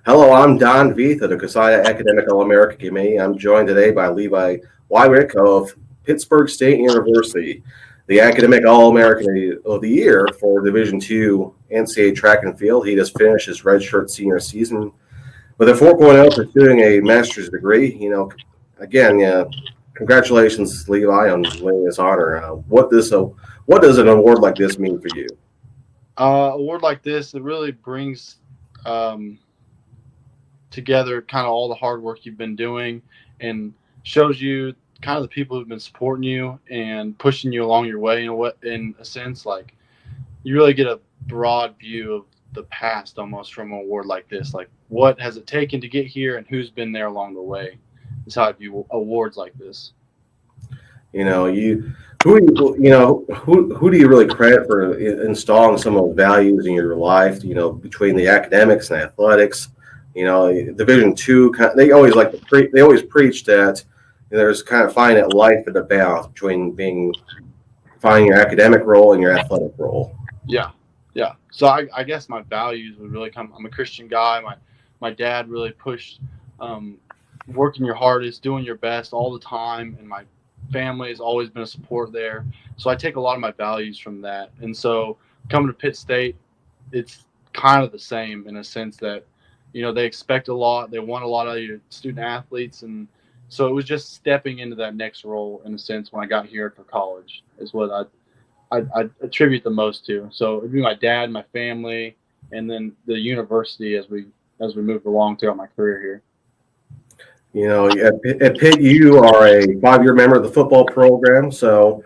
Hello, I'm Don Vieth of the CoSIDA Academic All-America Committee. I'm joined today by Levi Wyrick of Pittsburg State University, the Academic All-American of the Year for Division II NCAA track and field. He just finished his redshirt senior season with a 4.0, pursuing a master's degree. Again, congratulations, Levi, on winning this honor. What does an award like this mean for you? Award like this, it really brings um, together kind of all the hard work you've been doing and shows you kind of the people who've been supporting you and pushing you along your way in a sense. Like, you really get a broad view of the past almost from an award like this. Like, what has it taken to get here and who's been there along the way is how I view awards like this. You know, who do you really credit for installing some of the values in your life? Between the academics and athletics. Division two. They always they always preach that there's kind of finding that life in the balance between finding your academic role and your athletic role. Yeah, yeah. So I guess my values would really come. I'm a Christian guy. My dad really pushed working your hardest, doing your best all the time, and my family has always been a support there. So I take a lot of my values from that. And so coming to Pitt State, it's kind of the same in a sense that they expect a lot, they want a lot of your student athletes, and so it was just stepping into that next role in a sense when I got here for college is what I attribute the most to. So it'd be my dad, my family, and then the university as we moved along throughout my career here. At Pitt, you are a 5-year member of the football program, so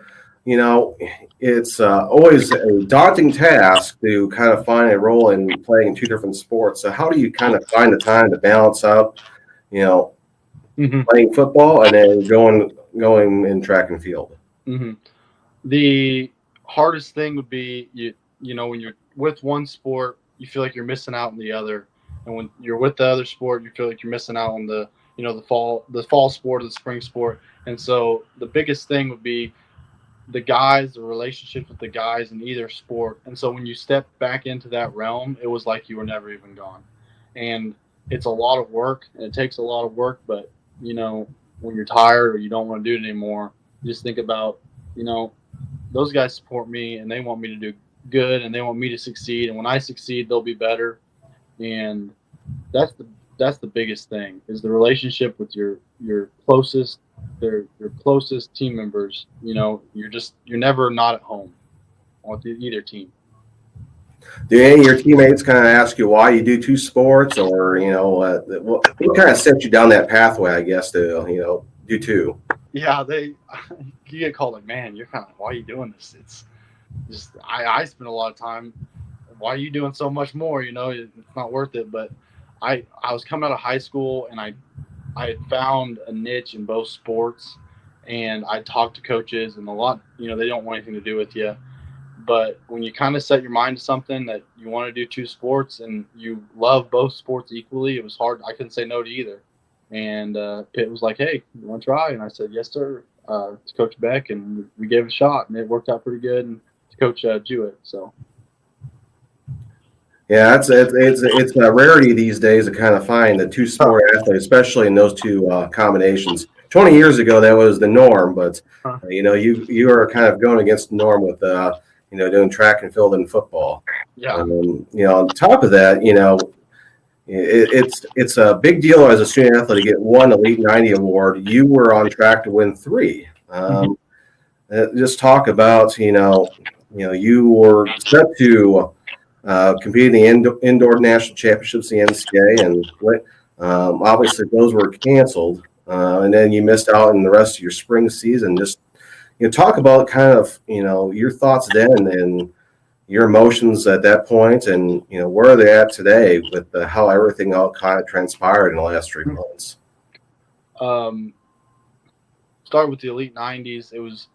it's always a daunting task to kind of find a role in playing in two different sports. So how do you kind of find the time to balance out, playing football and then going in track and field? Mm-hmm. The hardest thing would be when you're with one sport, you feel like you're missing out on the other, and when you're with the other sport, you feel like you're missing out on the fall sport or the spring sport. And so the biggest thing would be the relationship with the guys in either sport. And so when you step back into that realm, it was like you were never even gone. And it's a lot of work, and it takes a lot of work, but when you're tired or you don't want to do it anymore, you just think about, those guys support me and they want me to do good and they want me to succeed. And when I succeed, they'll be better. And that's the biggest thing is the relationship with your closest your closest team members. You're never not at home with either team. Do any of your teammates kind of ask you why you do two sports, or what kind of set you down that pathway, I guess, to do two? Yeah, you get called like, man, you're kind of, why are you doing this? It's just I spend a lot of time. Why are you doing so much more? It's not worth it. But I was coming out of high school and I had found a niche in both sports, and I talked to coaches, and a lot, they don't want anything to do with you. But when you kind of set your mind to something that you want to do two sports and you love both sports equally, it was hard. I couldn't say no to either. And Pitt was like, hey, you want to try? And I said, yes, sir, to Coach Beck. And we gave it a shot, and it worked out pretty good. And to Coach Jewett, so. Yeah, it's a rarity these days to kind of find the two sport athlete, especially in those two combinations. 20 years ago, that was the norm, but you are kind of going against the norm with doing track and field and football. Yeah. On top of that, it's a big deal as a student athlete to get one Elite 90 award. You were on track to win 3. Just talk about you were set to compete in the indoor national championships, the NCAA, and obviously those were canceled, and then you missed out in the rest of your spring season. Just talk about kind of your thoughts then and your emotions at that point, and where are they at today with how everything all kind of transpired in the last 3 months. Start with the Elite 90s. It was,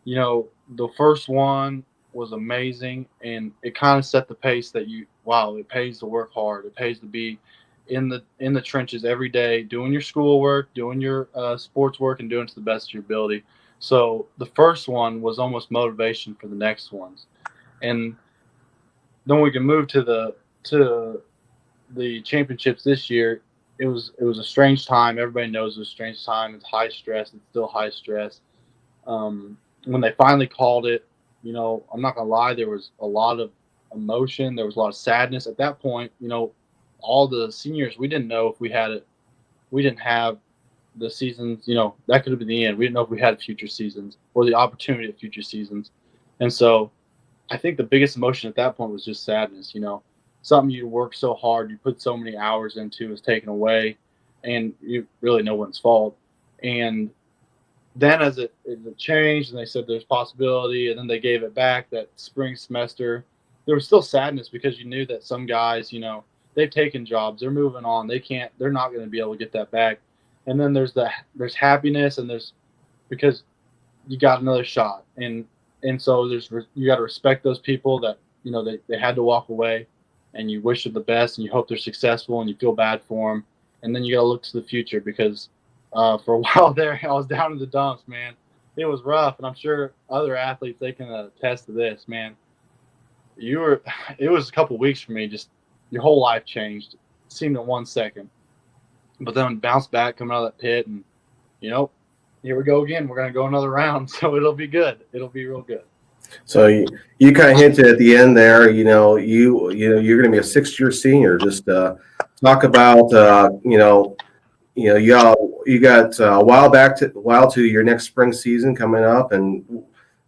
the first one was amazing, and it kind of set the pace that it pays to work hard. It pays to be in the trenches every day, doing your schoolwork, doing your sports work, and doing it to the best of your ability. So the first one was almost motivation for the next ones. And then we can move to the championships this year, it was a strange time. Everybody knows it was a strange time. It's high stress. It's still high stress. When they finally called it, I'm not gonna lie, there was a lot of emotion. There was a lot of sadness at that point. All the seniors, we didn't know if we had it. We didn't have the seasons. That could have been the end. We didn't know if we had future seasons or the opportunity of future seasons. And so, I think the biggest emotion at that point was just sadness. Something you worked so hard, you put so many hours into, is taken away, and you really no one's fault. And then as it changed and they said there's possibility, and then they gave it back that spring semester, there was still sadness because you knew that some guys, they've taken jobs, they're moving on, they're not going to be able to get that back. And then there's happiness, and there's because you got another shot, and so you got to respect those people that they had to walk away, and you wish them the best, and you hope they're successful, and you feel bad for them, and then you got to look to the future because for a while there, I was down in the dumps, man. It was rough, and I'm sure other athletes, they can attest to this, man. It was a couple of weeks for me. Just your whole life changed. It seemed in 1 second, but then bounced back, coming out of that pit, and here we go again. We're gonna go another round, so it'll be good. It'll be real good. So you kind of hinted at the end there. You're going to be a 6-year senior. Just talk about you got a while to your next spring season coming up, and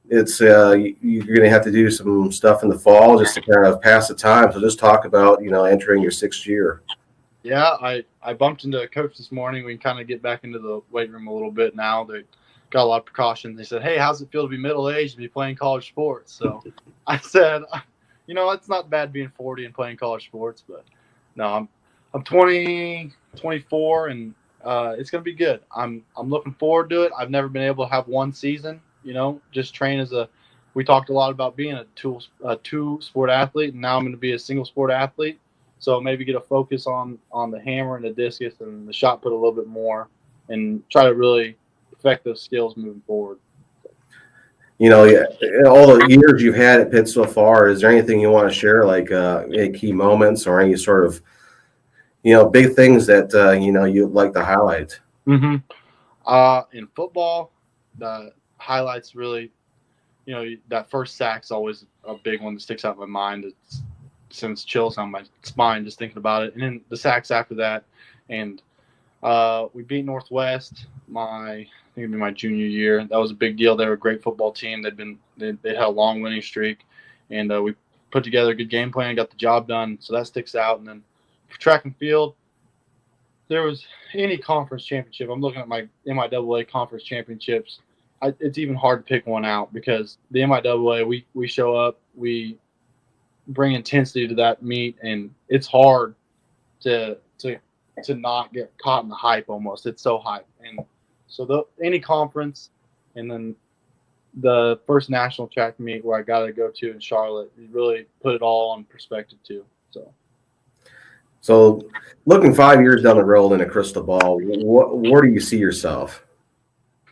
it's you're going to have to do some stuff in the fall just to kind of pass the time. So just talk about entering your 6th year. Yeah, I bumped into a coach this morning. We can kind of get back into the weight room a little bit now. They got a lot of precautions. They said, "Hey, how's it feel to be middle-aged and be playing college sports?" So I said, it's not bad being 40 and playing college sports, but no, I'm 20, 24, and it's gonna be good. I'm looking forward to it. I've never been able to have one season, just train we talked a lot about being a two sport athlete, and now I'm going to be a single sport athlete. So maybe get a focus on the hammer and the discus and the shot put a little bit more, and try to really perfect those skills moving forward. All the years you've had at Pitt so far, is there anything you want to share, like any key moments or any sort of big things that you'd like to highlight? Mm-hmm. In football, the highlights really, that first sack's always a big one that sticks out in my mind. It sends chills on my spine just thinking about it. And then the sacks after that, and we beat Northwest I think it'd be my junior year. That was a big deal. They were a great football team. They had a long winning streak, and we put together a good game plan, got the job done. So that sticks out. And then for track and field, there was any conference championship. I'm looking at my MIAA conference championships. It's even hard to pick one out because the MIAA, we show up, we bring intensity to that meet, and it's hard to not get caught in the hype almost. It's so hype. And so any conference, and then the first national track meet where I got to go to in Charlotte, you really put it all on perspective too. So looking 5 years down the road in a crystal ball, where do you see yourself?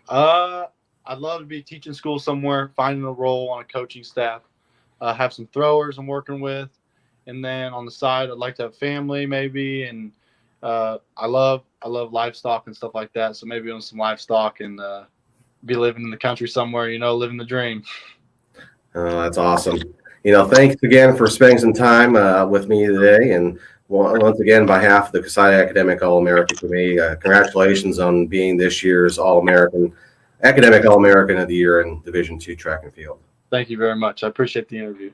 I'd love to be teaching school somewhere, finding a role on a coaching staff, have some throwers I'm working with, and then on the side, I'd like to have family maybe, and I love livestock and stuff like that. So maybe own some livestock and be living in the country somewhere, living the dream. Oh, that's awesome. Thanks again for spending some time with me today. And once again, on behalf of the CoSIDA Academic All-American Committee, congratulations on being this year's Academic All-American of the Year in Division II track and field. Thank you very much. I appreciate the interview.